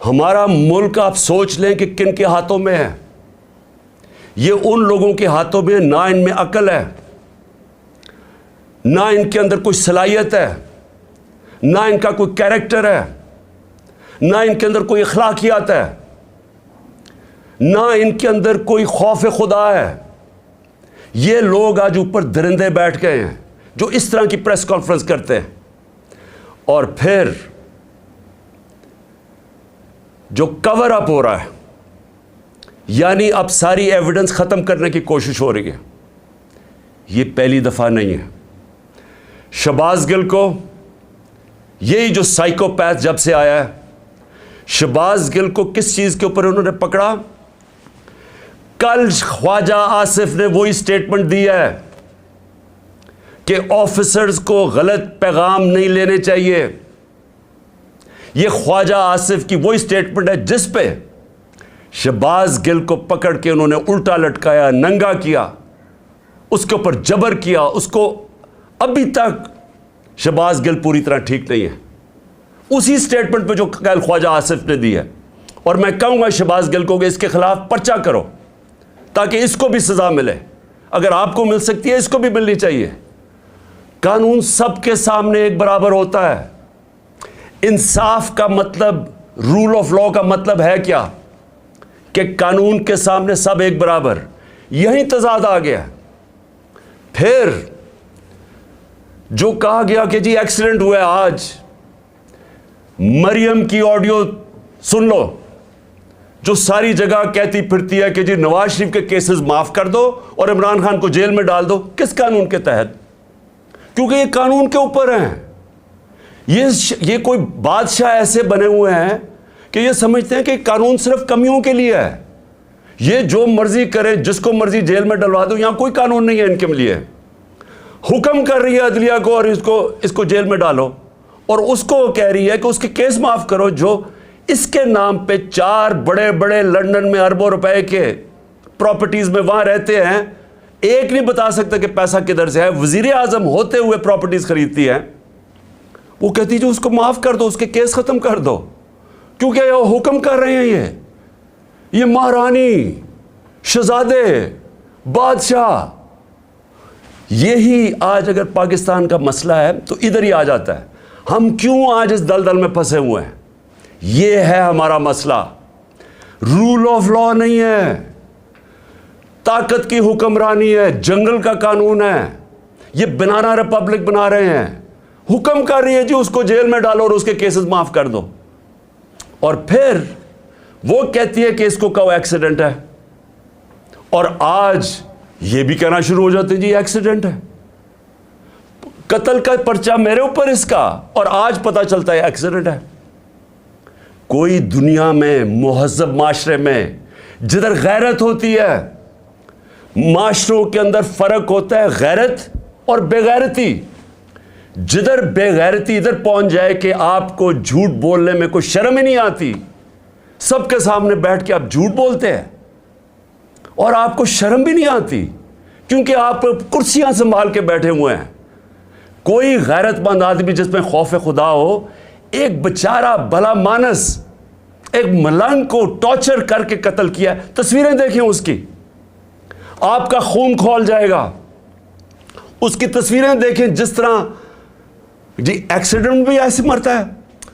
ہمارا ملک آپ سوچ لیں کہ کن کے ہاتھوں میں ہے. یہ ان لوگوں کے ہاتھوں میں، نہ ان میں عقل ہے، نہ ان کے اندر کوئی صلاحیت ہے، نہ ان کا کوئی کیریکٹر ہے، نہ ان کے اندر کوئی اخلاقیات ہے، نہ ان کے اندر کوئی خوف خدا ہے. یہ لوگ آج اوپر درندے بیٹھ گئے ہیں جو اس طرح کی پریس کانفرنس کرتے ہیں، اور پھر جو کور اپ ہو رہا ہے، یعنی اب ساری ایویڈنس ختم کرنے کی کوشش ہو رہی ہے. یہ پہلی دفعہ نہیں ہے. شہباز گل کو یہی جو سائیکوپیتھ جب سے آیا ہے، شہباز گل کو کس چیز کے اوپر انہوں نے پکڑا؟ کل خواجہ آصف نے وہی سٹیٹمنٹ دی ہے کہ آفیسرز کو غلط پیغام نہیں لینے چاہیے. یہ خواجہ آصف کی وہی سٹیٹمنٹ ہے جس پہ شہباز گل کو پکڑ کے انہوں نے الٹا لٹکایا، ننگا کیا، اس کے اوپر جبر کیا. اس کو ابھی تک شہباز گل پوری طرح ٹھیک نہیں ہے، اسی سٹیٹمنٹ پہ جو کل خواجہ آصف نے دی ہے. اور میں کہوں گا شہباز گل کو کہ اس کے خلاف پرچہ کرو تاکہ اس کو بھی سزا ملے. اگر آپ کو مل سکتی ہے اس کو بھی ملنی چاہیے. قانون سب کے سامنے ایک برابر ہوتا ہے. انصاف کا مطلب، رول آف لا کا مطلب ہے کیا؟ کہ قانون کے سامنے سب ایک برابر. یہی تضاد آ گیا. پھر جو کہا گیا کہ جی ایکسیڈنٹ ہوا ہے آج، مریم کی آڈیو سن لو جو ساری جگہ کہتی پھرتی ہے کہ جی نواز شریف کے کیسز معاف کر دو اور عمران خان کو جیل میں ڈال دو. کس قانون کے تحت؟ کیونکہ یہ قانون کے اوپر ہیں. یہ کوئی بادشاہ ایسے بنے ہوئے ہیں کہ یہ سمجھتے ہیں کہ قانون صرف کمیوں کے لیے ہے. یہ جو مرضی کرے، جس کو مرضی جیل میں ڈلوا دو، یہاں کوئی قانون نہیں ہے ان کے لیے. حکم کر رہی ہے عدلیہ کو اور اس کو جیل میں ڈالو، اور اس کو کہہ رہی ہے کہ اس کے کیس معاف کرو جو اس کے نام پہ 4 بڑے بڑے لندن میں اربوں روپے کے پراپرٹیز میں وہاں رہتے ہیں. ایک نہیں بتا سکتا کہ پیسہ کدھر سے ہے. وزیر اعظم ہوتے ہوئے پراپرٹیز خریدتی ہے. وہ کہتی جو اس کو معاف کر دو، اس کے کیس ختم کر دو، کیونکہ یہ حکم کر رہے ہیں. یہ مہارانی، شہزادے، بادشاہ. یہی آج اگر پاکستان کا مسئلہ ہے تو ادھر ہی آ جاتا ہے. ہم کیوں آج اس دلدل میں پھنسے ہوئے ہیں؟ یہ ہے ہمارا مسئلہ. رول آف لا نہیں ہے، طاقت کی حکمرانی ہے، جنگل کا قانون ہے. یہ بنانا ریپبلک بنا رہے ہیں. حکم کر رہی ہے جی اس کو جیل میں ڈالو اور اس کے کیسز معاف کر دو. اور پھر وہ کہتی ہے کہ اس کو کہو ایکسیڈنٹ ہے، اور آج یہ بھی کہنا شروع ہو جاتے جی ایکسیڈنٹ ہے. قتل کا پرچہ میرے اوپر اس کا، اور آج پتہ چلتا ہے ایکسیڈنٹ ہے. کوئی دنیا میں مہذب معاشرے میں جدھر غیرت ہوتی ہے، معاشروں کے اندر فرق ہوتا ہے غیرت اور بے غیرتی. جدھر بے غیرتی ادھر پہنچ جائے کہ آپ کو جھوٹ بولنے میں کوئی شرم ہی نہیں آتی، سب کے سامنے بیٹھ کے آپ جھوٹ بولتے ہیں اور آپ کو شرم بھی نہیں آتی کیونکہ آپ کرسیاں سنبھال کے بیٹھے ہوئے ہیں. کوئی غیرت مند آدمی جس میں خوف خدا ہو، ایک بیچارہ بھلا مانس ایک ملنگ کو ٹارچر کر کے قتل کیا. تصویریں دیکھیں اس کی، آپ کا خون کھول جائے گا. اس کی تصویریں دیکھیں جس طرح جی ایکسیڈنٹ بھی ایسے مرتا ہے.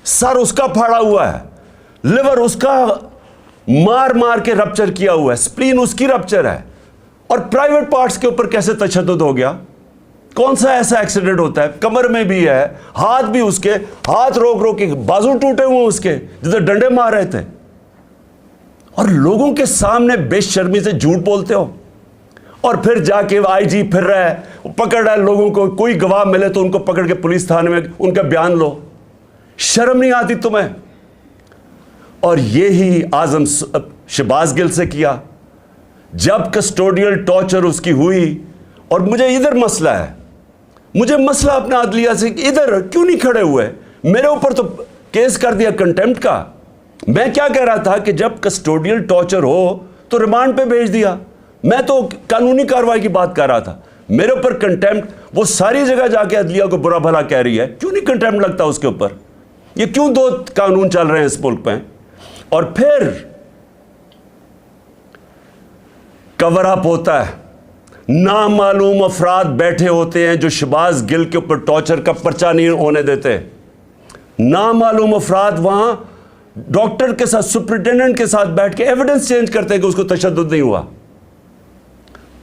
سر اس کا پھاڑا ہوا ہے، لیور اس کا مار مار کے رپچر کیا ہوا ہے، سپلین اس کی رپچر ہے. اور پرائیویٹ پارٹس کے اوپر کیسے تشدد ہو گیا؟ کون سا ایسا ایکسیڈنٹ ہوتا ہے؟ کمر میں بھی ہے، ہاتھ بھی، اس کے ہاتھ روک کے بازو ٹوٹے ہوئے اس کے جدھر ڈنڈے مار رہے تھے. اور لوگوں کے سامنے بے شرمی سے جھوٹ بولتے ہو. اور پھر جا کے آئی جی پھر رہا ہے، پکڑ رہا ہے لوگوں کو. کوئی گواہ ملے تو ان کو پکڑ کے پولیس تھانے میں ان کا بیان لو. شرم نہیں آتی تمہیں؟ اور یہی اعظم شہباز گل سے کیا جب کسٹوڈیل ٹارچر اس کی ہوئی. اور مجھے ادھر مسئلہ ہے، مجھے مسئلہ اپنا عدلیہ سے، ادھر کیوں نہیں کھڑے ہوئے؟ میرے اوپر تو کیس کر دیا کنٹیمپٹ کا. میں کیا کہہ رہا تھا کہ جب کسٹوڈیل ٹارچر ہو تو ریمانڈ پہ بھیج دیا. میں تو قانونی کارروائی کی بات کر رہا تھا. میرے اوپر کنٹیمپٹ، وہ ساری جگہ جا کے عدلیہ کو برا بھلا کہہ رہی ہے. کیوں نہیں کنٹیمپٹ لگتا اس کے اوپر؟ یہ کیوں 2 قانون چل رہے ہیں اس ملک پہ؟ اور پھر کور اپ ہوتا ہے, نامعلوم افراد بیٹھے ہوتے ہیں جو شہباز گل کے اوپر ٹارچر کا پرچہ نہیں ہونے دیتے. نامعلوم افراد وہاں ڈاکٹر کے ساتھ, سپرنٹینڈنٹ کے ساتھ بیٹھ کے ایویڈنس چینج کرتے ہیں کہ اس کو تشدد نہیں ہوا.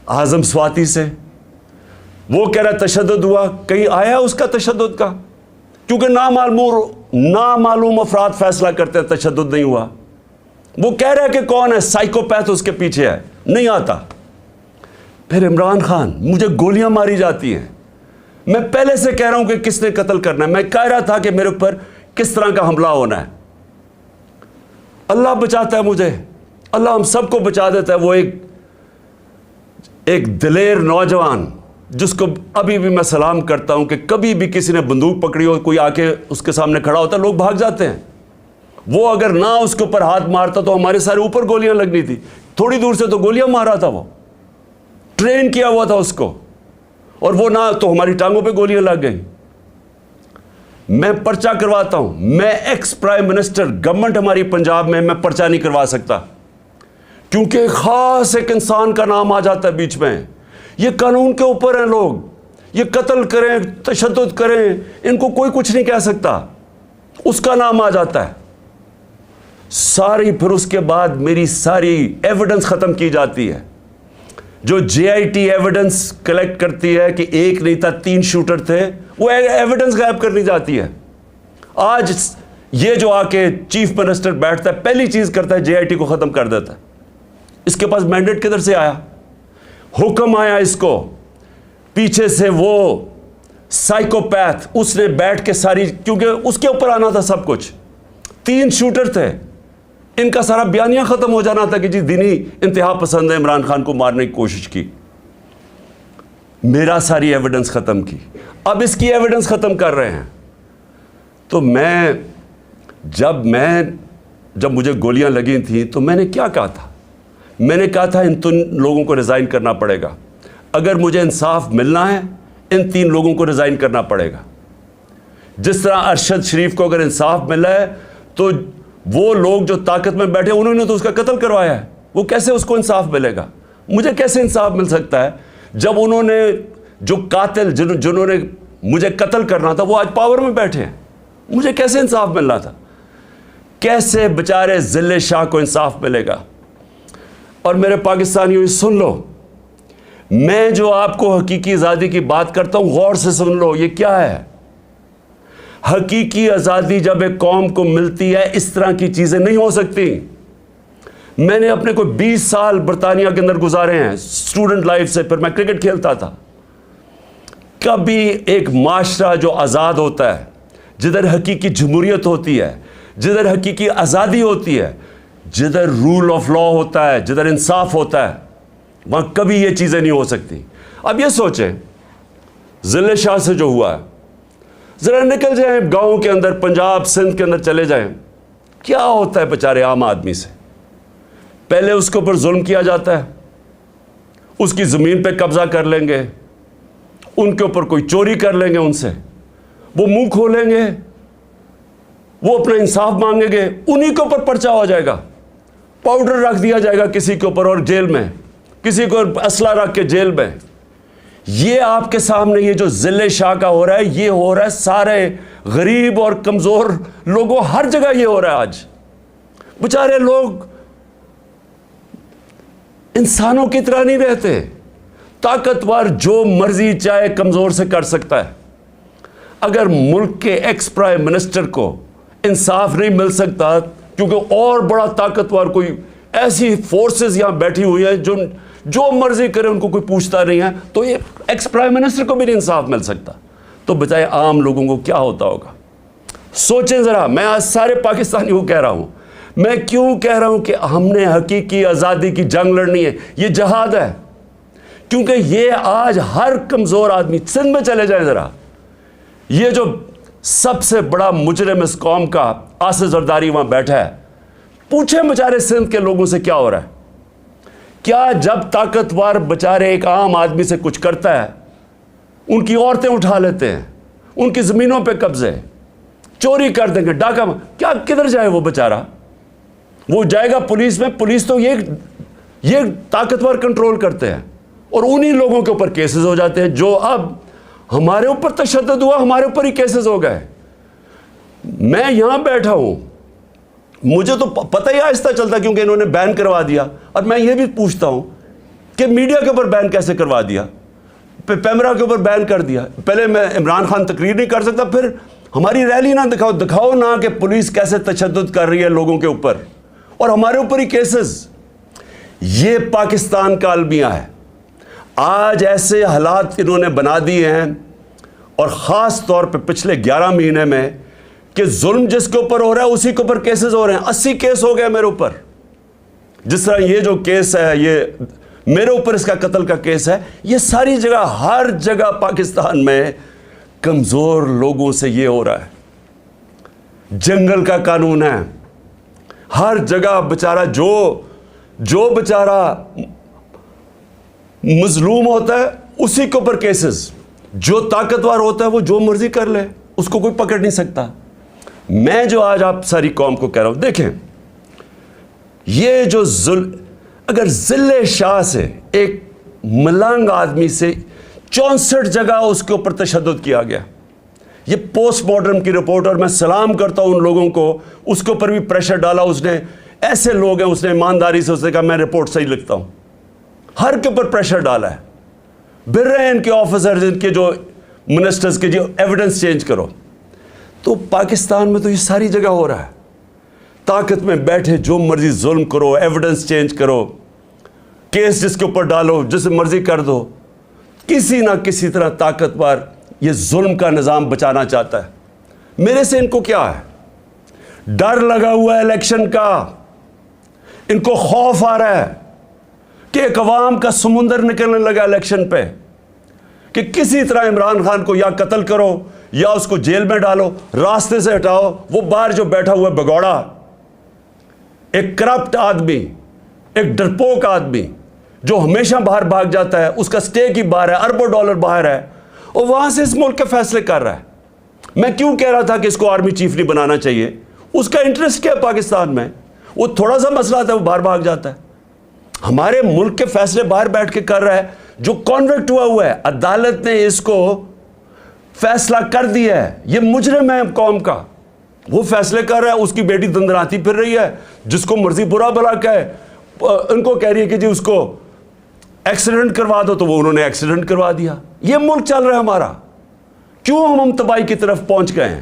اعظم سواتی سے وہ کہہ رہا تشدد ہوا, کہیں آیا اس کا تشدد کا؟ کیونکہ نامعلوم افراد فیصلہ کرتے ہیں تشدد نہیں ہوا. وہ کہہ رہا ہے کہ کون ہے سائیکوپیتھ اس کے پیچھے ہے, نہیں آتا. پھر عمران خان, مجھے گولیاں ماری جاتی ہیں, میں پہلے سے کہہ رہا ہوں کہ کس نے قتل کرنا ہے, میں کہہ رہا تھا کہ میرے اوپر کس طرح کا حملہ ہونا ہے. اللہ بچاتا ہے مجھے, اللہ ہم سب کو بچا دیتا ہے. وہ ایک دلیر نوجوان جس کو ابھی بھی میں سلام کرتا ہوں کہ کبھی بھی کسی نے بندوق پکڑی ہو, کوئی آ کے اس کے سامنے کھڑا ہوتا ہے, لوگ بھاگ جاتے ہیں. وہ اگر نہ اس کے اوپر ہاتھ مارتا تو ہمارے سارے اوپر گولیاں لگنی تھی. تھوڑی دور سے تو گولیاں مارا تھا, وہ ٹرین کیا ہوا تھا اس کو, اور وہ نہ تو ہماری ٹانگوں پہ گولیاں لگ گئیں. میں پرچہ کرواتا ہوں, میں ایکس پرائم منسٹر, گورنمنٹ ہماری پنجاب میں پرچہ نہیں کروا سکتا کیونکہ خاص ایک انسان کا نام آ جاتا ہے بیچ میں. یہ قانون کے اوپر ہیں لوگ, یہ قتل کریں, تشدد کریں, ان کو کوئی کچھ نہیں کہہ سکتا, اس کا نام آ جاتا ہے. ساری پھر اس کے بعد میری ساری ایویڈنس ختم کی جاتی ہے. جو جے آئی ٹی ایویڈنس کلیکٹ کرتی ہے کہ ایک نہیں تھا 3 شوٹر تھے, وہ ایویڈنس غائب کرنی جاتی ہے. آج یہ جو آ کے چیف منسٹر بیٹھتا ہے, پہلی چیز کرتا ہے جے آئی ٹی کو ختم کر دیتا ہے. اس کے پاس مینڈیٹ کدھر سے آیا؟ حکم آیا اس کو, پیچھے سے وہ سائیکوپیتھ, اس نے بیٹھ کے ساری, کیونکہ اس کے اوپر آنا تھا سب کچھ. 3 شوٹر تھے, ان کا سارا بیانیہ ختم ہو جانا تھا کہ جی دینی انتہا پسند ہے, عمران خان کو مارنے کی کوشش کی. میرا ساری ایویڈنس ختم کی, اب اس کی ایویڈنس ختم کر رہے ہیں. تو جب مجھے گولیاں لگی تھیں تو میں نے کیا کہا تھا؟ میں نے کہا تھا ان 3 لوگوں کو ریزائن کرنا پڑے گا. اگر مجھے انصاف ملنا ہے ان 3 لوگوں کو ریزائن کرنا پڑے گا. جس طرح ارشد شریف کو اگر انصاف ملا ہے تو وہ لوگ جو طاقت میں بیٹھے انہوں نے تو اس کا قتل کروایا ہے, وہ کیسے اس کو انصاف ملے گا؟ مجھے کیسے انصاف مل سکتا ہے جب انہوں نے جو قاتل جنہوں نے مجھے قتل کرنا تھا وہ آج پاور میں بیٹھے ہیں؟ مجھے کیسے انصاف ملنا تھا؟ کیسے بیچارے ذل شاہ کو انصاف ملے گا؟ اور میرے پاکستانیوں سن لو, میں جو آپ کو حقیقی آزادی کی بات کرتا ہوں غور سے سن لو, یہ کیا ہے؟ حقیقی آزادی جب ایک قوم کو ملتی ہے اس طرح کی چیزیں نہیں ہو سکتی. میں نے اپنے کوئی 20 سال برطانیہ کے اندر گزارے ہیں اسٹوڈنٹ لائف سے, پھر میں کرکٹ کھیلتا تھا. کبھی ایک معاشرہ جو آزاد ہوتا ہے, جدھر حقیقی جمہوریت ہوتی ہے, جدھر حقیقی آزادی ہوتی ہے, جدھر رول آف لا ہوتا ہے, جدھر انصاف ہوتا ہے, وہاں کبھی یہ چیزیں نہیں ہو سکتی. اب یہ سوچیں ذل شاہ سے جو ہوا ہے, ذرا نکل جائیں گاؤں کے اندر, پنجاب سندھ کے اندر چلے جائیں, کیا ہوتا ہے بیچارے عام آدمی سے؟ پہلے اس کے اوپر ظلم کیا جاتا ہے, اس کی زمین پہ قبضہ کر لیں گے, ان کے اوپر کوئی چوری کر لیں گے, ان سے وہ منہ کھولیں گے, وہ اپنا انصاف مانگیں گے, انہی کے اوپر پرچہ ہو جائے گا, پاؤڈر رکھ دیا جائے گا کسی کے اوپر اور جیل میں, کسی کو اسلحہ رکھ کے جیل میں. یہ آپ کے سامنے یہ جو ذل شاہ کا ہو رہا ہے, یہ ہو رہا ہے سارے غریب اور کمزور لوگوں, ہر جگہ یہ ہو رہا ہے. آج بیچارے لوگ انسانوں کی طرح نہیں رہتے, طاقتور جو مرضی چاہے کمزور سے کر سکتا ہے. اگر ملک کے ایکس پرائم منسٹر کو انصاف نہیں مل سکتا کیونکہ اور بڑا طاقتور کوئی ایسی فورسز یہاں بیٹھی ہوئی ہیں جو مرضی کرے ان کو کوئی پوچھتا نہیں ہے, تو یہ ایکس پرائم منسٹر کو بھی نہیں انصاف مل سکتا, تو بجائے عام لوگوں کو کیا ہوتا ہوگا؟ سوچیں ذرا. میں آج سارے پاکستانیوں کو کہہ رہا ہوں, میں کیوں کہہ رہا ہوں کہ ہم نے حقیقی آزادی کی جنگ لڑنی ہے, یہ جہاد ہے. کیونکہ یہ آج ہر کمزور آدمی, سندھ میں چلے جائیں ذرا, یہ جو سب سے بڑا مجرم اس قوم کا آصف زرداری وہاں بیٹھا ہے, پوچھیں بیچارے سندھ کے لوگوں سے کیا ہو رہا ہے. کیا جب طاقتور بیچارے ایک عام آدمی سے کچھ کرتا ہے, ان کی عورتیں اٹھا لیتے ہیں, ان کی زمینوں پہ قبضے, چوری کر دیں گے, ڈاکہ, کیا کدھر جائے وہ بیچارہ؟ وہ جائے گا پولیس میں، پولیس تو یہ طاقتور کنٹرول کرتے ہیں، اور انہی لوگوں کے اوپر کیسز ہو جاتے ہیں. جو اب ہمارے اوپر تشدد ہوا، ہمارے اوپر ہی کیسز ہو گئے. میں یہاں بیٹھا ہوں، مجھے تو پتہ ہی آہستہ چلتا کیونکہ انہوں نے بین کروا دیا. اور میں یہ بھی پوچھتا ہوں کہ میڈیا کے اوپر بین کیسے کروا دیا، پیمرا کے اوپر بین کر دیا. پہلے میں عمران خان تقریر نہیں کر سکتا، پھر ہماری ریلی نہ دکھاؤ نہ کہ پولیس کیسے تشدد کر رہی ہے لوگوں کے اوپر، اور ہمارے اوپر ہی کیسز. یہ پاکستان کا المیہ ہے. آج ایسے حالات انہوں نے بنا دیے ہیں، اور خاص طور پہ پچھلے 11 مہینے میں، کہ ظلم جس کے اوپر ہو رہا ہے اسی کے اوپر کیسز ہو رہے ہیں. 80 کیس ہو گئے میرے اوپر. جس طرح یہ جو کیس ہے، یہ میرے اوپر اس کا قتل کا کیس ہے. یہ ساری جگہ، ہر جگہ پاکستان میں کمزور لوگوں سے یہ ہو رہا ہے. جنگل کا قانون ہے، ہر جگہ بیچارہ جو بیچارہ مظلوم ہوتا ہے اسی کے اوپر کیسز. جو طاقتور ہوتا ہے وہ جو مرضی کر لے، اس کو کوئی پکڑ نہیں سکتا. میں جو آج آپ ساری قوم کو کہہ رہا ہوں، دیکھیں یہ جو اگر ذل شاہ سے، ایک ملنگ آدمی سے 64 جگہ اس کے اوپر تشدد کیا گیا. یہ پوسٹ مارٹم کی رپورٹ، اور میں سلام کرتا ہوں ان لوگوں کو، اس کے اوپر بھی پریشر ڈالا اس نے. ایسے لوگ ہیں، اس نے ایمانداری سے اس نے کہا میں رپورٹ صحیح لکھتا ہوں. ہر کے اوپر پریشر ڈالا ہے. بھر رہے ہیں ان کے آفیسرز، ان کے جو منسٹرز کے، جو ایویڈنس چینج کرو. تو پاکستان میں تو یہ ساری جگہ ہو رہا ہے. طاقت میں بیٹھے جو مرضی ظلم کرو، ایویڈنس چینج کرو، کیس جس کے اوپر ڈالو، جس مرضی کر دو. کسی نہ کسی طرح طاقتور یہ ظلم کا نظام بچانا چاہتا ہے. میرے سے ان کو کیا ہے؟ ڈر لگا ہوا ہے الیکشن کا. ان کو خوف آ رہا ہے کہ ایک عوام کا سمندر نکلنے لگا الیکشن پہ، کہ کسی طرح عمران خان کو یا قتل کرو یا اس کو جیل میں ڈالو، راستے سے ہٹاؤ. وہ باہر جو بیٹھا ہوا ہے بگوڑا، ایک کرپٹ آدمی، ایک ڈرپوک آدمی جو ہمیشہ باہر بھاگ جاتا ہے، اس کا سٹیک ہی باہر ہے، اربوں ڈالر باہر ہے، اور وہاں سے اس ملک کے فیصلے کر رہا ہے. میں کیوں کہہ رہا تھا کہ اس کو آرمی چیف نہیں بنانا چاہیے؟ اس کا انٹرسٹ کیا ہے پاکستان میں؟ وہ تھوڑا سا مسئلہ آتا ہے وہ باہر بھاگ جاتا ہے. ہمارے ملک کے فیصلے باہر بیٹھ کے کر رہا ہے. جو کانوکٹ ہوا ہے، عدالت نے اس کو فیصلہ کر دیا ہے، یہ مجرم ہے قوم کا، وہ فیصلے کر رہا ہے. اس کی بیٹی دندراتی پھر رہی ہے، جس کو مرضی برا بلا کہے. ان کو کہہ رہی ہے کہ جی اس کو ایکسیڈنٹ کروا دو، تو وہ انہوں نے ایکسیڈنٹ کروا دیا. یہ ملک چل رہا ہے ہمارا. کیوں ہم تباہی کی طرف پہنچ گئے ہیں؟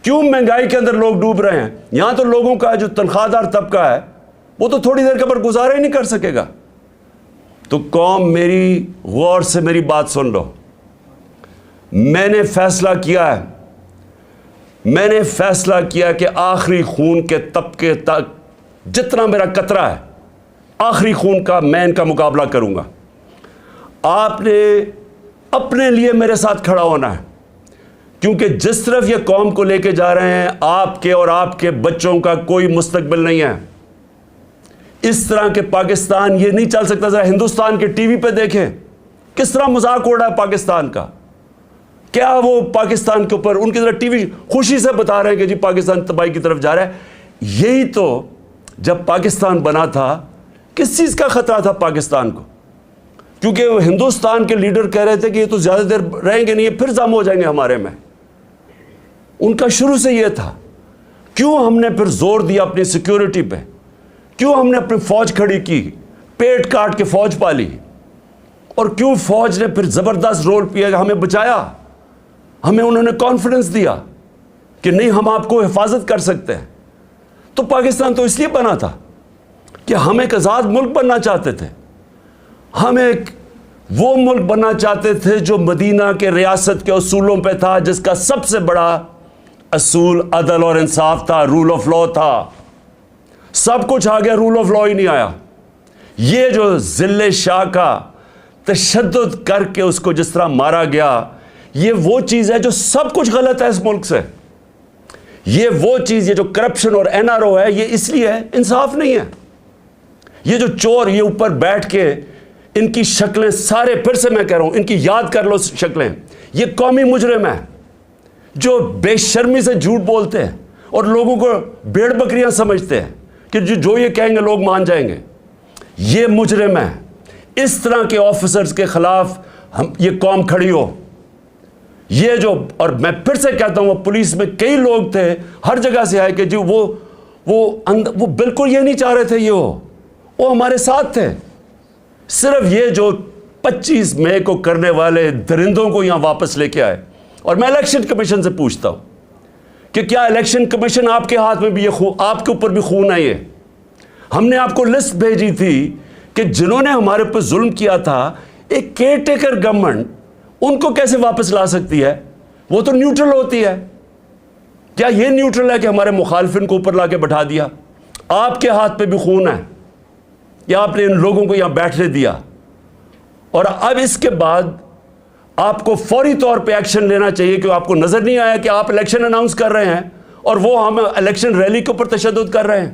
کیوں مہنگائی کے اندر لوگ ڈوب رہے ہیں؟ یہاں تو لوگوں کا جو تنخواہ دار طبقہ ہے وہ تو تھوڑی دیر کے اوپر گزارا ہی نہیں کر سکے گا. تو قوم میری غور سے میری بات سن لو. میں نے فیصلہ کیا کہ آخری خون کے طبقے تک جتنا میرا قطرہ ہے، آخری خون کا میں ان کا مقابلہ کروں گا. آپ نے اپنے لیے میرے ساتھ کھڑا ہونا ہے، کیونکہ جس طرف یہ قوم کو لے کے جا رہے ہیں، آپ کے اور آپ کے بچوں کا کوئی مستقبل نہیں ہے. اس طرح کے پاکستان یہ نہیں چل سکتا. ذرا ہندوستان کے ٹی وی پہ دیکھیں کس طرح مذاق اڑ رہا ہے پاکستان کا. کیا وہ پاکستان کے اوپر ان کی طرح ٹی وی خوشی سے بتا رہے ہیں کہ جی پاکستان تباہی کی طرف جا رہا ہے. یہی تو جب پاکستان بنا تھا کس چیز کا خطرہ تھا پاکستان کو؟ کیونکہ وہ ہندوستان کے لیڈر کہہ رہے تھے کہ یہ تو زیادہ دیر رہیں گے نہیں، یہ پھر ضم ہو جائیں گے ہمارے میں. ان کا شروع سے یہ تھا. کیوں ہم نے پھر زور دیا اپنی سیکیورٹی پہ؟ کیوں ہم نے اپنی فوج کھڑی کی، پیٹ کاٹ کے فوج پالی؟ اور کیوں فوج نے پھر زبردست رول کیا، ہمیں بچایا. ہمیں انہوں نے کانفیڈنس دیا کہ نہیں ہم آپ کو حفاظت کر سکتے ہیں. تو پاکستان تو اس لیے بنا تھا کہ ہم ایک آزاد ملک بننا چاہتے تھے. ہم ایک وہ ملک بننا چاہتے تھے جو مدینہ کے ریاست کے اصولوں پہ تھا، جس کا سب سے بڑا اصول عدل اور انصاف تھا، رول آف لا تھا. سب کچھ آ گیا، رول آف لا ہی نہیں آیا. یہ جو ذل شاہ کا تشدد کر کے اس کو جس طرح مارا گیا، یہ وہ چیز ہے جو سب کچھ غلط ہے اس ملک سے. یہ وہ چیز، یہ جو کرپشن اور این آر او ہے، یہ اس لیے ہے انصاف نہیں ہے. یہ جو چور یہ اوپر بیٹھ کے ان کی شکلیں سارے، پھر سے میں کہہ رہا ہوں، ان کی یاد کر لو شکلیں. یہ قومی مجرم ہیں جو بے شرمی سے جھوٹ بولتے ہیں اور لوگوں کو بھیڑ بکریاں سمجھتے ہیں، کہ جو یہ کہیں گے لوگ مان جائیں گے. یہ مجرم ہے. اس طرح کے آفیسرز کے خلاف یہ قوم کھڑی ہو. یہ جو, اور میں پھر سے کہتا ہوں, وہ پولیس میں کئی لوگ تھے ہر جگہ سے آئے کہ جی وہ بالکل یہ نہیں چاہ رہے تھے, وہ ہمارے ساتھ تھے. صرف یہ جو 25 مئی کو کرنے والے درندوں کو یہاں واپس لے کے آئے. اور میں الیکشن کمیشن سے پوچھتا ہوں کہ کیا الیکشن کمیشن آپ کے ہاتھ میں بھی آپ کے اوپر بھی خون ہے؟ ہم نے آپ کو لسٹ بھیجی تھی کہ جنہوں نے ہمارے پر ظلم کیا تھا, ایک کیئر ٹیکر گورنمنٹ ان کو کیسے واپس لا سکتی ہے؟ وہ تو نیوٹرل ہوتی ہے. کیا یہ نیوٹرل ہے کہ ہمارے مخالفین کو اوپر لا کے بٹھا دیا؟ آپ کے ہاتھ پہ بھی خون ہے, یا آپ نے ان لوگوں کو یہاں بیٹھنے دیا؟ اور اب اس کے بعد آپ کو فوری طور پہ ایکشن لینا چاہیے, کہ آپ کو نظر نہیں آیا کہ آپ الیکشن اناؤنس کر رہے ہیں اور وہ ہم الیکشن ریلی کے اوپر تشدد کر رہے ہیں.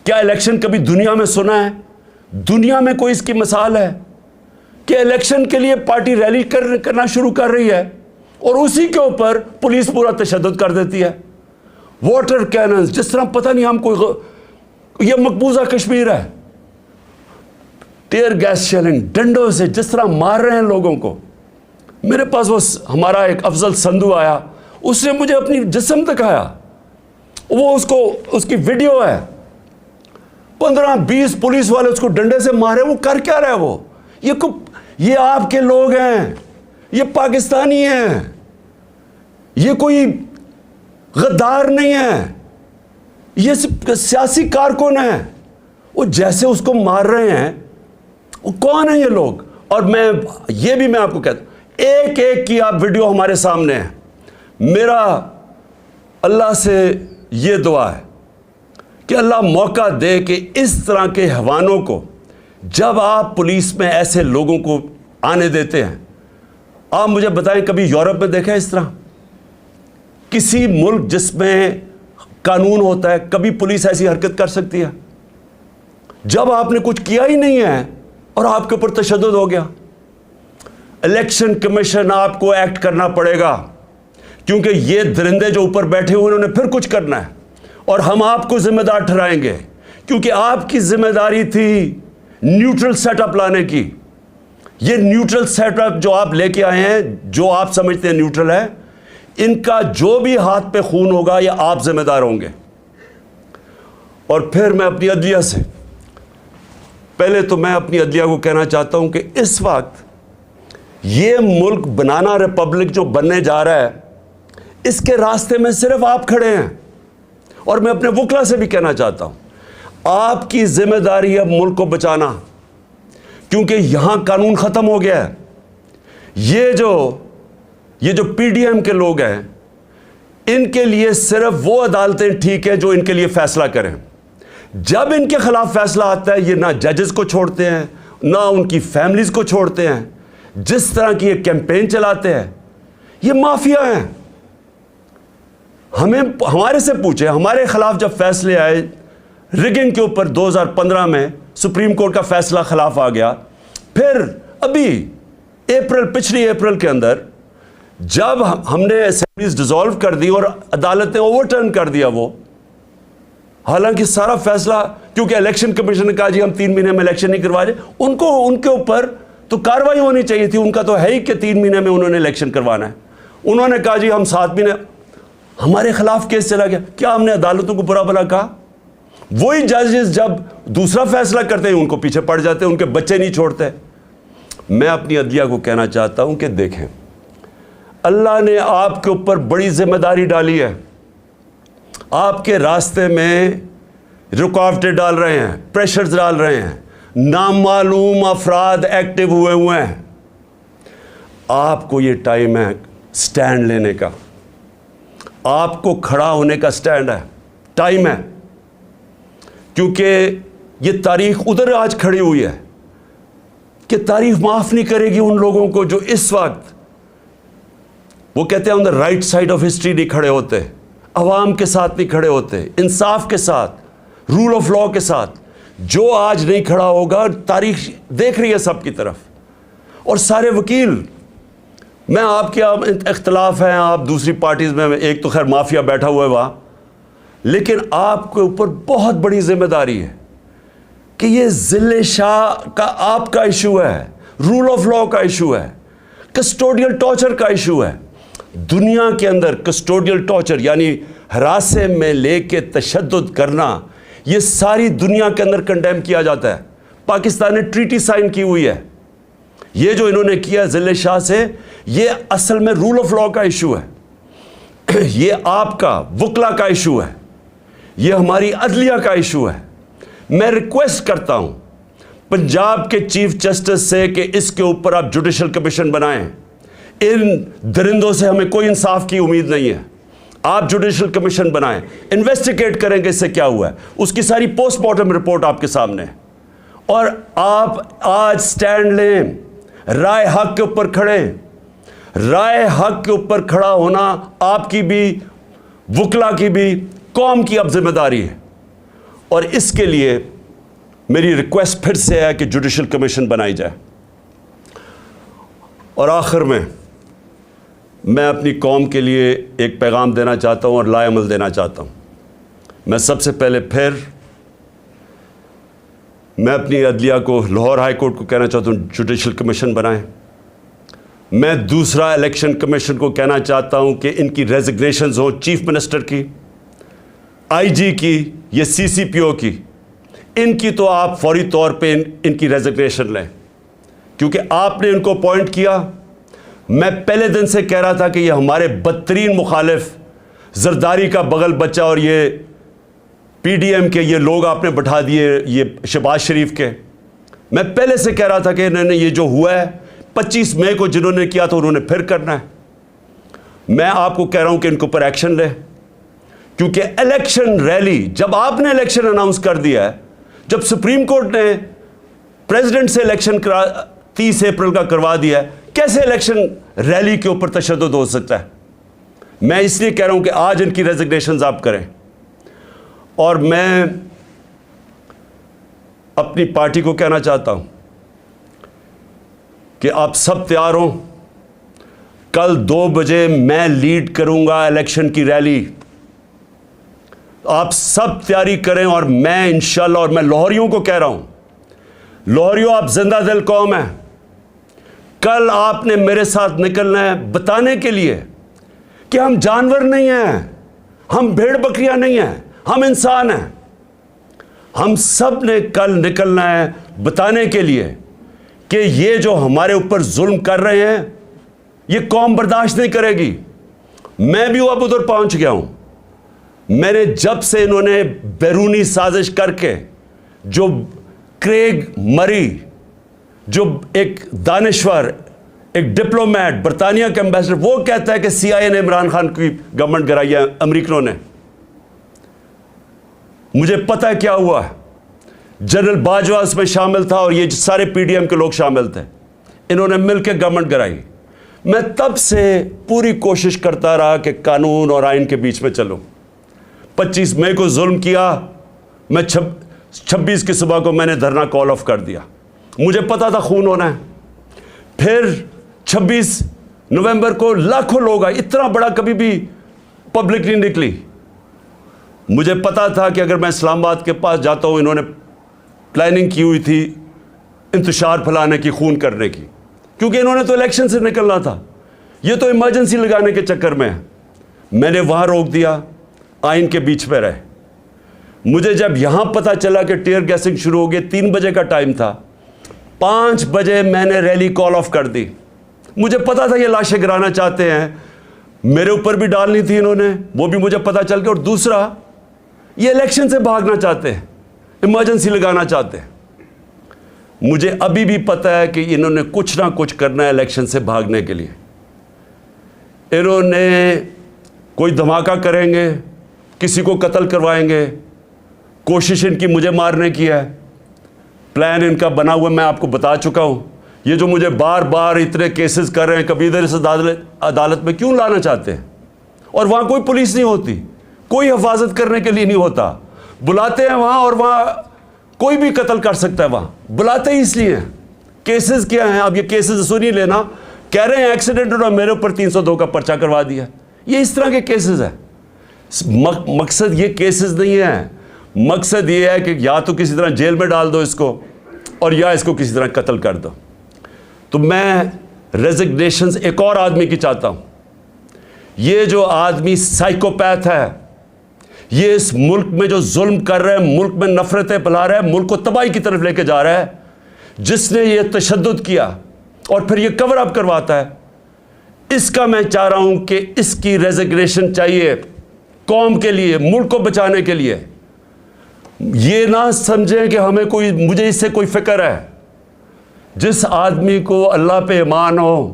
کیا الیکشن کبھی دنیا میں سنا ہے؟ دنیا میں کوئی اس کی مثال ہے کہ الیکشن کے لیے پارٹی ریلی کرنا شروع کر رہی ہے اور اسی کے اوپر پولیس پورا تشدد کر دیتی ہے؟ واٹر کیننز, جس طرح پتہ نہیں ہم کوئی یہ مقبوضہ کشمیر ہے. ٹیئر گیس شیلنگ, ڈنڈوں سے جس طرح مار رہے ہیں لوگوں کو. میرے پاس وہ ہمارا ایک افضل سندھو آیا, اس نے مجھے اپنی جسم دکھایا, وہ اس کی ویڈیو ہے. 15-20 پولیس والے اس کو ڈنڈے سے مارے. وہ کر کیا رہے؟ وہ یہ آپ کے لوگ ہیں, یہ پاکستانی ہیں, یہ کوئی غدار نہیں ہے, یہ سیاسی کارکن ہیں. وہ جیسے اس کو مار رہے ہیں, وہ کون ہیں یہ لوگ؟ اور میں آپ کو کہتا ہوں, ایک ایک کی آپ ویڈیو ہمارے سامنے ہے. میرا اللہ سے یہ دعا ہے کہ اللہ موقع دے کہ اس طرح کے حیوانوں کو, جب آپ پولیس میں ایسے لوگوں کو آنے دیتے ہیں, آپ مجھے بتائیں کبھی یورپ میں دیکھا ہے اس طرح؟ کسی ملک جس میں قانون ہوتا ہے, کبھی پولیس ایسی حرکت کر سکتی ہے؟ جب آپ نے کچھ کیا ہی نہیں ہے اور آپ کے اوپر تشدد ہو گیا. الیکشن کمیشن آپ کو ایکٹ کرنا پڑے گا, کیونکہ یہ درندے جو اوپر بیٹھے ہوئے انہوں نے پھر کچھ کرنا ہے, اور ہم آپ کو ذمہ دار ٹھہرائیں گے, کیونکہ آپ کی ذمہ داری تھی نیوٹرل سیٹ اپ لانے کی. یہ نیوٹرل سیٹ اپ جو آپ لے کے آئے ہیں, جو آپ سمجھتے ہیں نیوٹرل ہے, ان کا جو بھی ہاتھ پہ خون ہوگا یہ آپ ذمہ دار ہوں گے. اور پھر میں اپنی عدلیہ سے, پہلے تو میں اپنی عدلیہ کو کہنا چاہتا ہوں کہ اس وقت یہ ملک بنانا ریپبلک جو بننے جا رہا ہے, اس کے راستے میں صرف آپ کھڑے ہیں. اور میں اپنے وکلا سے بھی کہنا چاہتا ہوں, آپ کی ذمہ داری ہے ملک کو بچانا, کیونکہ یہاں قانون ختم ہو گیا ہے. یہ جو پی ڈی ایم کے لوگ ہیں, ان کے لیے صرف وہ عدالتیں ٹھیک ہے جو ان کے لیے فیصلہ کریں. جب ان کے خلاف فیصلہ آتا ہے, یہ نہ ججز کو چھوڑتے ہیں, نہ ان کی فیملیز کو چھوڑتے ہیں. جس طرح کی یہ کیمپین چلاتے ہیں, یہ مافیا ہیں. ہمارے سے پوچھیں, ہمارے خلاف جب فیصلے آئے ریگنگ کے اوپر 2015 میں, سپریم کورٹ کا فیصلہ خلاف آ گیا. پھر ابھی پچھلی اپریل کے اندر جب ہم نے اسمبلیز ڈیزالو کر دی اور عدالت نے اوور ٹرن کر دیا وہ, حالانکہ سارا فیصلہ, کیونکہ الیکشن کمیشن نے کہا جی ہم 3 مہینے میں الیکشن نہیں کروا رہے, ان کے اوپر تو کاروائی ہونی چاہیے تھی. ان کا تو ہے ہی کہ 3 مہینے میں انہوں نے الیکشن کروانا ہے. انہوں نے کہا جی ہم 7 مہینے, ہمارے خلاف کیس چلا گیا. کیا ہم نے عدالتوں کو برا بھلا کہا؟ وہی ججز جب دوسرا فیصلہ کرتے ہیں ان کو پیچھے پڑ جاتے ہیں, ان کے بچے نہیں چھوڑتے. میں اپنی عدلیہ کو کہنا چاہتا ہوں کہ دیکھیں, اللہ نے آپ کے اوپر بڑی ذمہ داری ڈالی ہے. آپ کے راستے میں رکاوٹیں ڈال رہے ہیں, پریشرز ڈال رہے ہیں, نامعلوم افراد ایکٹیو ہوئے ہیں. آپ کو یہ ٹائم ہے سٹینڈ لینے کا, آپ کو کھڑا ہونے کا سٹینڈ ہے, ٹائم ہے. کیونکہ یہ تاریخ ادھر آج کھڑی ہوئی ہے کہ تاریخ معاف نہیں کرے گی ان لوگوں کو جو اس وقت, وہ کہتے ہیں on the right side of history نہیں کھڑے ہوتے, عوام کے ساتھ نہیں کھڑے ہوتے, انصاف کے ساتھ, رول آف لاء کے ساتھ. جو آج نہیں کھڑا ہوگا, تاریخ دیکھ رہی ہے سب کی طرف. اور سارے وکیل, میں آپ کے اختلاف ہیں, آپ دوسری پارٹیز میں, ایک تو خیر مافیا بیٹھا ہوا ہے وہاں, لیکن آپ کے اوپر بہت بڑی ذمہ داری ہے کہ یہ ذل شاہ کا آپ کا ایشو ہے, رول آف لا کا ایشو ہے, کسٹوڈیل ٹارچر کا ایشو ہے. دنیا کے اندر کسٹوڈیل ٹارچر یعنی ہراسے میں لے کے تشدد کرنا, یہ ساری دنیا کے اندر کنڈیم کیا جاتا ہے. پاکستان نے ٹریٹی سائن کی ہوئی ہے. یہ جو انہوں نے کیا ذل شاہ سے, یہ اصل میں رول آف لا کا ایشو ہے, یہ آپ کا وکلا کا ایشو ہے, یہ ہماری عدلیہ کا ایشو ہے. میں ریکویسٹ کرتا ہوں پنجاب کے چیف جسٹس سے کہ اس کے اوپر آپ جوڈیشل کمیشن بنائیں. ان درندوں سے ہمیں کوئی انصاف کی امید نہیں ہے. آپ جوڈیشل کمیشن بنائیں, انویسٹیگیٹ کریں کہ اس سے کیا ہوا ہے. اس کی ساری پوسٹ مارٹم رپورٹ آپ کے سامنے ہے. اور آپ آج سٹینڈ لیں, رائے حق کے اوپر کھڑیں. رائے حق کے اوپر کھڑا ہونا آپ کی بھی, وکلا کی بھی, قوم کی اب ذمہ داری ہے. اور اس کے لیے میری ریکویسٹ پھر سے ہے کہ جوڈیشل کمیشن بنائی جائے. اور آخر میں اپنی قوم کے لیے ایک پیغام دینا چاہتا ہوں اور لائے عمل دینا چاہتا ہوں. میں سب سے پہلے میں اپنی عدلیہ کو, لاہور ہائی کورٹ کو کہنا چاہتا ہوں جوڈیشل کمیشن بنائیں. میں دوسرا الیکشن کمیشن کو کہنا چاہتا ہوں کہ ان کی ریزگنیشنز ہوں, چیف منسٹر کی, آئی جی کی, یا سی سی پی او کی. ان کی تو آپ فوری طور پہ ان کی ریزگنیشن لیں, کیونکہ آپ نے ان کو اپوائنٹ کیا. میں پہلے دن سے کہہ رہا تھا کہ یہ ہمارے بدترین مخالف, زرداری کا بغل بچہ, اور یہ پی ڈی ایم کے یہ لوگ آپ نے بٹھا دیے, یہ شہباز شریف کے. میں پہلے سے کہہ رہا تھا کہ انہوں نے یہ جو ہوا ہے 25 مئی کو جنہوں نے کیا تو انہوں نے پھر کرنا ہے. میں آپ کو کہہ رہا ہوں کہ ان کے اوپر ایکشن لے, کیونکہ الیکشن ریلی جب آپ نے الیکشن اناؤنس کر دیا ہے, جب سپریم کورٹ نے پریزیڈنٹ سے الیکشن 30 اپریل کا کروا دیا ہے, کیسے الیکشن ریلی کے اوپر تشدد ہو سکتا ہے؟ میں اس لیے کہہ رہا ہوں کہ آج ان کی ریزگنیشنز آپ کریں. اور میں اپنی پارٹی کو کہنا چاہتا ہوں کہ آپ سب تیار ہوں. کل 2 بجے میں لیڈ کروں گا الیکشن کی ریلی. آپ سب تیاری کریں, اور میں انشاءاللہ, اور میں لاہوریوں کو کہہ رہا ہوں, لاہوریوں آپ زندہ دل قوم ہیں. کل آپ نے میرے ساتھ نکلنا ہے بتانے کے لیے کہ ہم جانور نہیں ہیں, ہم بھیڑ بکریاں نہیں ہیں, ہم انسان ہیں. ہم سب نے کل نکلنا ہے بتانے کے لیے کہ یہ جو ہمارے اوپر ظلم کر رہے ہیں یہ قوم برداشت نہیں کرے گی. میں بھی اب ادھر پہنچ گیا ہوں. میں نے جب سے انہوں نے بیرونی سازش کر کے, جو کریگ مری, جو ایک دانشور, ایک ڈپلومیٹ, برطانیہ کے امبیسڈر, وہ کہتا ہے کہ سی آئی اے نے عمران خان کی گورنمنٹ گرائی ہے, امریکنوں نے. مجھے پتہ ہے کیا ہوا. جنرل باجوہ اس میں شامل تھا, اور یہ سارے پی ڈی ایم کے لوگ شامل تھے. انہوں نے مل کے گورنمنٹ گرائی. میں تب سے پوری کوشش کرتا رہا کہ قانون اور آئین کے بیچ میں چلوں. 25 مئی کو ظلم کیا, میں 26 کی صبح کو میں نے دھرنا کال آف کر دیا. مجھے پتا تھا خون ہونا ہے. پھر 26 نومبر کو لاکھوں لوگ آئے, اتنا بڑا کبھی بھی پبلک نہیں نکلی. مجھے پتا تھا کہ اگر میں اسلام آباد کے پاس جاتا ہوں, انہوں نے پلاننگ کی ہوئی تھی انتشار پھیلانے کی, خون کرنے کی, کیونکہ انہوں نے تو الیکشن سے نکلنا تھا. یہ تو ایمرجنسی لگانے کے چکر میں ہے. میں نے وہاں روک دیا, آئین کے بیچ میں رہے. مجھے جب یہاں پتا چلا کہ ٹیئر گیسنگ شروع ہو گئی, 3 بجے کا ٹائم تھا, 5 بجے میں نے ریلی کال آف کر دی. مجھے پتا تھا یہ لاشیں گرانا چاہتے ہیں, میرے اوپر بھی ڈالنی تھی انہوں نے, وہ بھی مجھے پتا چل گیا. اور دوسرا, یہ الیکشن سے بھاگنا چاہتے ہیں, ایمرجنسی لگانا چاہتے ہیں. مجھے ابھی بھی پتا ہے کہ انہوں نے کچھ نہ کچھ کرنا ہے الیکشن سے بھاگنے کے لیے. انہوں نے کوئی دھماکہ کریں گے, کسی کو قتل کروائیں گے. کوشش ان کی مجھے مارنے کی ہے, پلان ان کا بنا ہوا میں آپ کو بتا چکا ہوں. یہ جو مجھے بار بار اتنے کیسز کر رہے ہیں, کبھی ادھر اس عدالت میں کیوں لانا چاہتے ہیں؟ اور وہاں کوئی پولیس نہیں ہوتی, کوئی حفاظت کرنے کے لیے نہیں ہوتا. بلاتے ہیں وہاں, اور وہاں کوئی بھی قتل کر سکتا ہے. وہاں بلاتے ہی اس لیے ہیں. کیسز کیا ہیں؟ اب یہ کیسز سنی لینا, کہہ رہے ہیں ایکسیڈنٹ اور میرے اوپر 302 کا پرچہ کروا دیا. یہ اس طرح کے کیسز ہیں. مقصد یہ کیسز نہیں ہے، مقصد یہ ہے کہ یا تو کسی طرح جیل میں ڈال دو اس کو، اور یا اس کو کسی طرح قتل کر دو۔ تو میں ریزگنیشنز ایک اور آدمی کی چاہتا ہوں۔ یہ جو آدمی سائیکوپیتھ ہے، یہ اس ملک میں جو ظلم کر رہا ہے، ملک میں نفرتیں پھیلا رہا ہے، ملک کو تباہی کی طرف لے کے جا رہا ہے، جس نے یہ تشدد کیا اور پھر یہ کور اپ کرواتا ہے، اس کا میں چاہ رہا ہوں کہ اس کی ریزگنیشن چاہیے قوم کے لیے، ملک کو بچانے کے لیے۔ یہ نہ سمجھیں کہ مجھے اس سے کوئی فکر ہے۔ جس آدمی کو اللہ پہ ایمان ہو،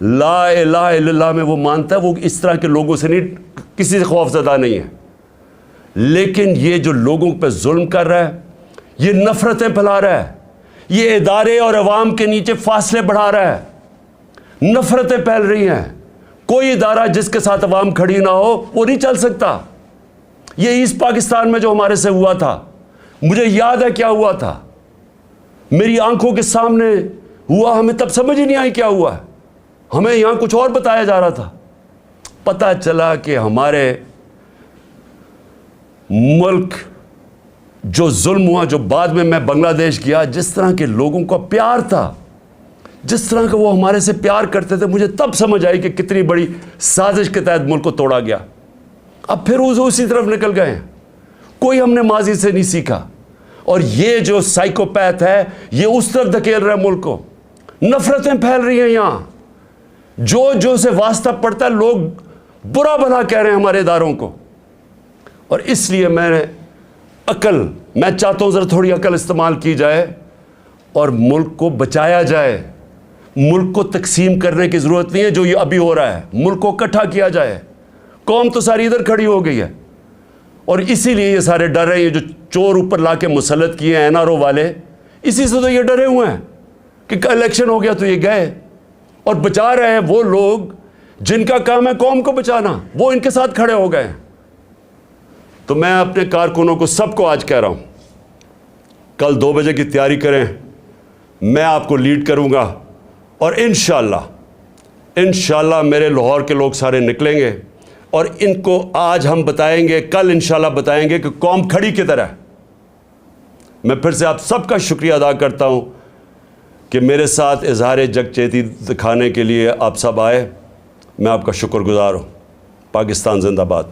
لا الہ الا اللہ میں وہ مانتا ہے، وہ اس طرح کے لوگوں سے نہیں، کسی سے خوف زدہ نہیں ہے۔ لیکن یہ جو لوگوں پہ ظلم کر رہا ہے، یہ نفرتیں پھیلا رہا ہے، یہ ادارے اور عوام کے نیچے فاصلے بڑھا رہا ہے، نفرتیں پھیل رہی ہیں۔ کوئی ادارہ جس کے ساتھ عوام کھڑی نہ ہو وہ نہیں چل سکتا۔ یہ ایسٹ پاکستان میں جو ہمارے سے ہوا تھا، مجھے یاد ہے کیا ہوا تھا، میری آنکھوں کے سامنے ہوا، ہمیں تب سمجھ ہی نہیں آئی کیا ہوا ہے، ہمیں یہاں کچھ اور بتایا جا رہا تھا۔ پتہ چلا کہ ہمارے ملک جو ظلم ہوا، جو بعد میں بنگلہ دیش گیا، جس طرح کے لوگوں کا پیار تھا، جس طرح کا وہ ہمارے سے پیار کرتے تھے، مجھے تب سمجھ آئی کہ کتنی بڑی سازش کے تحت ملک کو توڑا گیا۔ اب پھر اسی طرف نکل گئے ہیں، کوئی ہم نے ماضی سے نہیں سیکھا۔ اور یہ جو سائیکوپیتھ ہے، یہ اس طرف دھکیل رہا ہے ملک کو، نفرتیں پھیل رہی ہیں یہاں، جو سے واسطہ پڑتا ہے لوگ برا بھلا کہہ رہے ہیں ہمارے اداروں کو۔ اور اس لیے میں چاہتا ہوں ذرا تھوڑی عقل استعمال کی جائے اور ملک کو بچایا جائے۔ ملک کو تقسیم کرنے کی ضرورت نہیں ہے جو یہ ابھی ہو رہا ہے، ملک کو اکٹھا کیا جائے۔ قوم تو ساری ادھر کھڑی ہو گئی ہے، اور اسی لیے یہ سارے ڈر رہے ہیں، جو چور اوپر لا کے مسلط کیے ہیں NRO والے، اسی سے تو یہ ڈرے ہوئے ہیں کہ الیکشن ہو گیا تو یہ گئے، اور بچا رہے ہیں وہ لوگ جن کا کام ہے قوم کو بچانا، وہ ان کے ساتھ کھڑے ہو گئے ہیں۔ تو میں اپنے کارکنوں کو سب کو آج کہہ رہا ہوں، کل 2 بجے کی تیاری کریں، میں آپ کو لیڈ کروں گا، اور انشاءاللہ میرے لاہور کے لوگ سارے نکلیں گے، اور ان کو آج ہم بتائیں گے، کل انشاءاللہ بتائیں گے کہ قوم کھڑی کی طرح۔ میں پھر سے آپ سب کا شکریہ ادا کرتا ہوں کہ میرے ساتھ اظہار یکجہتی دکھانے کے لیے آپ سب آئے، میں آپ کا شکر گزار ہوں۔ پاکستان زندہ باد۔